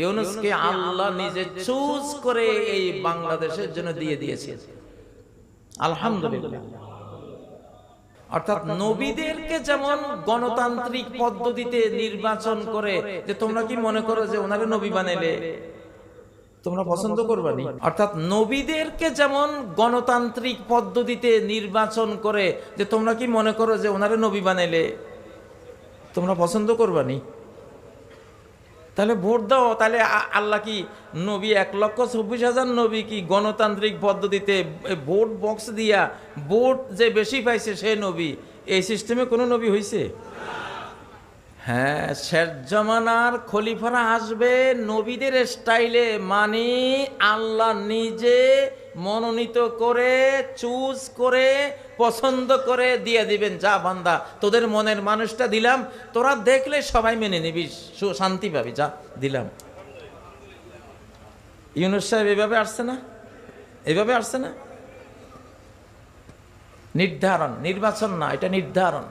ইউনূসকে আল্লাহ নিজে চুজ করে এই বাংলাদেশের জন্য দিয়ে দিয়েছে। আলহামদুলিল্লাহ। অর্থাৎ নবীদেরকে যেমন গণতান্ত্রিক পদ্ধতিতে নির্বাচন করে, যে তোমরা কি মনে করো যে ওনারে নবী বানাইলে তোমরা পছন্দ করবানি? অর্থাৎ নবীদেরকে যেমন গণতান্ত্রিক পদ্ধতিতে নির্বাচন করে, যে তোমরা কি মনে করো যে ওনারে নবী বানাইলে তোমরা পছন্দ করবানি? তাহলে ভোট দাও। তাহলে আল্লাহ কি নবী 1,24,000 নবী কি গণতান্ত্রিক পদ্ধতিতে ভোট বক্স দিয়া ভোট যে বেশি পাইছে সে নবী, এই সিস্টেমে কোনো নবী হইছে? হ্যাঁ, শেষ জামানার খলিফারা আসবে নবীদের স্টাইলে, মানে আল্লাহ নিজে মনোনীত করে চুজ করে পছন্দ করে দিয়ে দিবেন, যা বান্দা তোদের মনের মানুষটা দিলাম, তোরা দেখলে সবাই মেনে নিবি, শান্তি পাবি, যা দিলাম। ইউনূস সাহেব এভাবে আসছে না? এভাবে আসছে না? নির্ধারণ, নির্বাচন না, এটা নির্ধারণ।